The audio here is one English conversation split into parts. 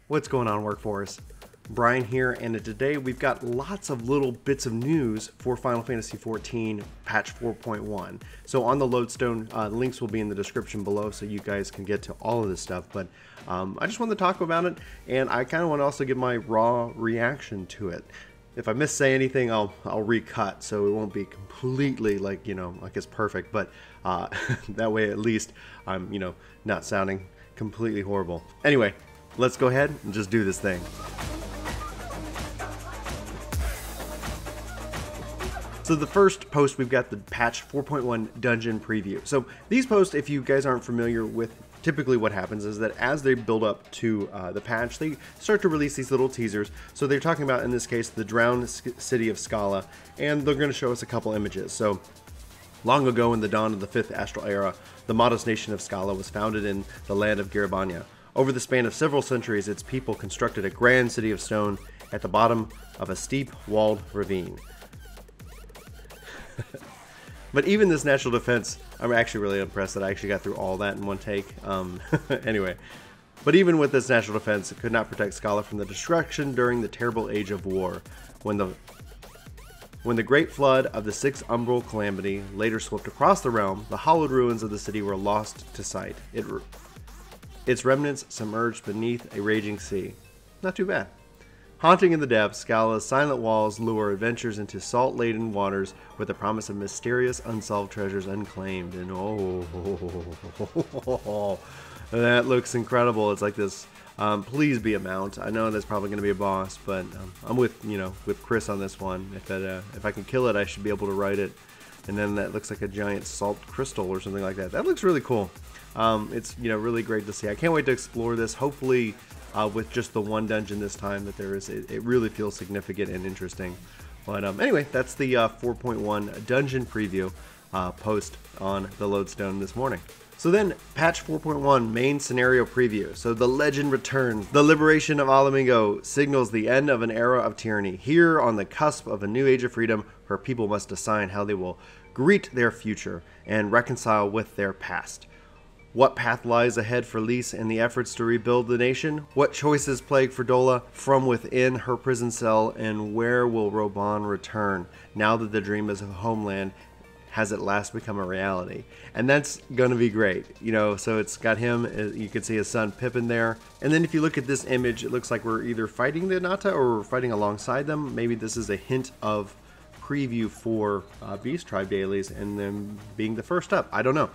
What's going on, Workforce? Brian here, and today we've got lots of little bits of news for Final Fantasy XIV patch 4.1. So on the Lodestone, links will be in the description below so you guys can get to all of this stuff, but I just wanted to talk about it, and I kind of want to also give my raw reaction to it. If I say anything, I'll recut, so it won't be completely like, like it's perfect, but that way at least I'm, not sounding completely horrible. Anyway, let's go ahead and just do this thing. So the first post, we've got the patch 4.1 dungeon preview. So these posts, if you guys aren't familiar with, typically what happens is that as they build up to the patch, they start to release these little teasers. So they're talking about, in this case, the drowned city of Scala, and they're going to show us a couple images. So long ago, in the dawn of the 5th astral era, the modest nation of Scala was founded in the land of Garibania. Over the span of several centuries, its people constructed a grand city of stone at the bottom of a steep walled ravine. But even this natural defense, I'm actually really impressed that I actually got through all that in one take. Anyway, but even with this natural defense, it could not protect Scala from the destruction during the terrible age of war, when the great flood of the Sixth Umbral Calamity later swept across the realm. The hollowed ruins of the city were lost to sight. Its remnants submerged beneath a raging sea. Not too bad. Haunting in the depths, Scala's silent walls lure adventurers into salt-laden waters with the promise of mysterious, unsolved treasures unclaimed. And that looks incredible. It's like this, please be a mount. I know that's probably going to be a boss, but I'm with Chris on this one. If I can kill it, I should be able to ride it. And then that looks like a giant salt crystal or something like that. That looks really cool. It's really great to see. I can't wait to explore this. Hopefully, with just the one dungeon this time that there is, it really feels significant and interesting. But anyway, that's the 4.1 dungeon preview post on the Lodestone this morning. So then, patch 4.1 main scenario preview. So the legend returns. The liberation of Ala signals the end of an era of tyranny. Here, on the cusp of a new age of freedom, her people must decide how they will greet their future and reconcile with their past. What path lies ahead for Lise in the efforts to rebuild the nation? What choices plague Ferdola from within her prison cell? And where will Roban return now that the dream of homeland has at last become a reality? And that's going to be great. So it's got him, you can see his son Pippin there. And then if you look at this image, it looks like we're either fighting the Nata or we're fighting alongside them. Maybe this is a hint of preview for Beast Tribe dailies and them being the first up. I don't know.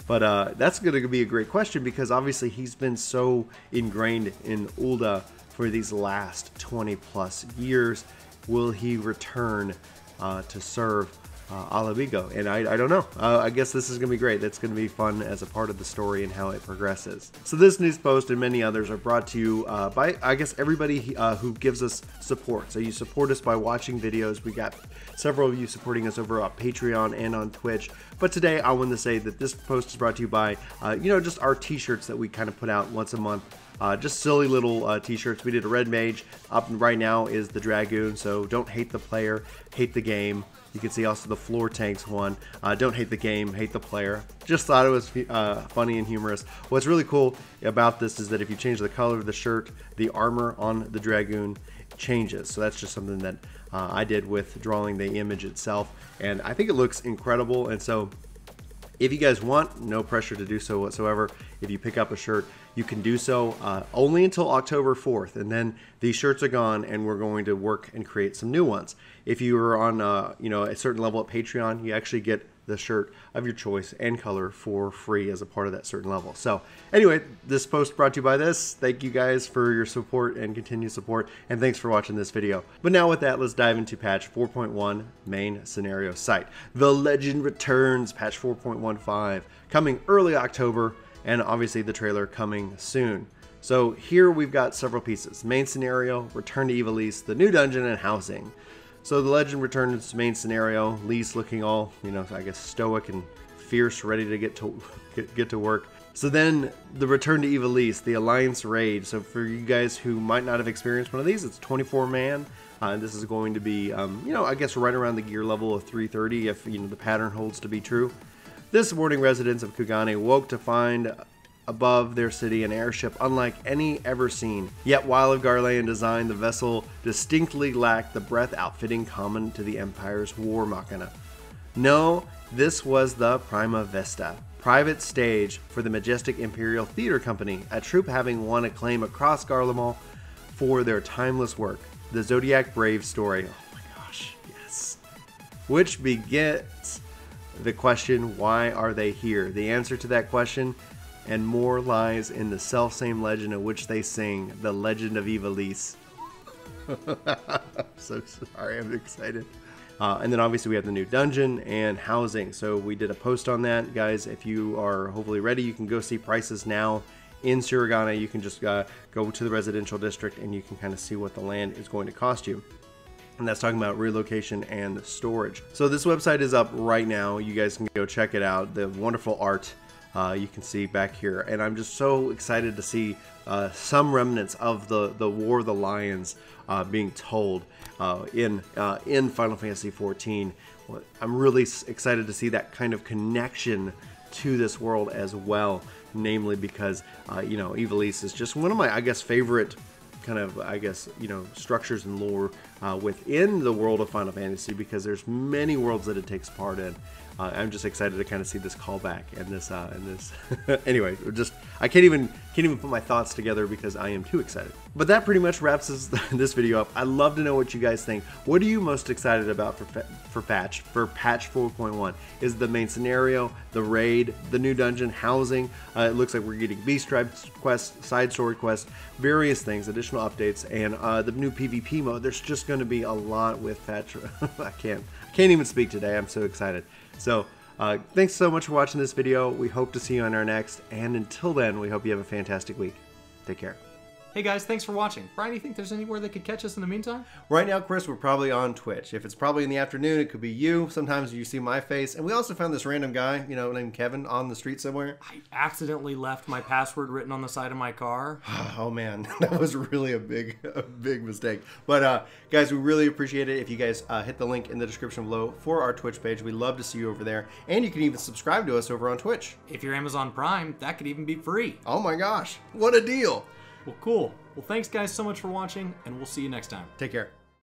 But that's going to be a great question, because obviously he's been so ingrained in Ul'dah for these last 20 plus years. Will he return to serve Ala? And I don't know. I guess this is going to be great. That's going to be fun as a part of the story and how it progresses. So this news post and many others are brought to you by, I guess, everybody who gives us support. So you support us by watching videos. We got several of you supporting us over on Patreon and on Twitch. But today I want to say that this post is brought to you by, just our t-shirts that we kind of put out once a month. Just silly little t-shirts. We did a red mage. Up right now is the Dragoon. So don't hate the player, hate the game. You can see also the floor tanks one. Don't hate the game, hate the player. Just thought it was funny and humorous. What's really cool about this is that if you change the color of the shirt, the armor on the Dragoon changes. So that's just something that I did with drawing the image itself, and I think it looks incredible. And so if you guys want, no pressure to do so whatsoever. If you pick up a shirt, you can do so only until October 4th, and then these shirts are gone, and we're going to work and create some new ones. If you are on a certain level at Patreon, you actually get the shirt of your choice and color for free as a part of that certain level. So anyway, this post brought to you by this. Thank you guys for your support and continued support, and thanks for watching this video. But now with that, let's dive into patch 4.1 main scenario site. The legend returns, patch 4.15, coming early October, and obviously the trailer coming soon. So here we've got several pieces. Main scenario, return to Ivalice, the new dungeon and housing. So the legend returns to main scenario, Lise looking all, I guess stoic and fierce, ready to get to work. So then the return to Ivalice, the Alliance raid. So for you guys who might not have experienced one of these, it's 24 man. And this is going to be, I guess right around the gear level of 330 if, the pattern holds to be true. This morning, residents of Kugane woke to find above their city, an airship unlike any ever seen. Yet while of Garlean design, the vessel distinctly lacked the breadth outfitting common to the Empire's war machina. No, this was the Prima Vesta, private stage for the majestic Imperial Theater Company, a troupe having won acclaim across Garlemald for their timeless work, the Zodiac Brave story. Oh my gosh, yes. Which begets the question, why are they here? The answer to that question and more lies in the self-same legend of which they sing, the Legend of Ivalice. So sorry, I'm excited. And then obviously we have the new dungeon and housing. So we did a post on that. Guys, if you are hopefully ready, you can go see prices now in Surigana. You can just go to the residential district and you can kind of see what the land is going to cost you. And that's talking about relocation and storage. So this website is up right now. You guys can go check it out. The wonderful art you can see back here. And I'm just so excited to see some remnants of the War of the Lions being told in Final Fantasy XIV. I'm really excited to see that kind of connection to this world as well. Namely because, you know, Ivalice is just one of my, I guess, favorite kind of, I guess, you know, structures and lore within the world of Final Fantasy, because there's many worlds that it takes part in. I'm just excited to kind of see this callback and this anyway, just I can't even put my thoughts together because I am too excited. But that pretty much wraps this video up. I'd love to know what you guys think. What are you most excited about for patch 4.1? Is the main scenario, the raid, the new dungeon, housing? It looks like we're getting beast tribe quests, side story quests, various things, additional updates, and the new PvP mode. There's just going to be a lot with patch. I can't even speak today. I'm so excited. So thanks so much for watching this video. We hope to see you on our next, and until then, we hope you have a fantastic week. Take care. Hey guys, thanks for watching. Brian, you think there's anywhere they could catch us in the meantime? Right now, Chris, we're probably on Twitch. If it's probably in the afternoon, it could be you. Sometimes you see my face. And we also found this random guy, you know, named Kevin on the street somewhere. I accidentally left my password written on the side of my car. Oh man, that was really a big mistake. But guys, we really appreciate it if you guys hit the link in the description below for our Twitch page. We'd love to see you over there. And you can even subscribe to us over on Twitch. If you're Amazon Prime, that could even be free. Oh my gosh, what a deal. Well, cool. Well, thanks guys so much for watching, and we'll see you next time. Take care.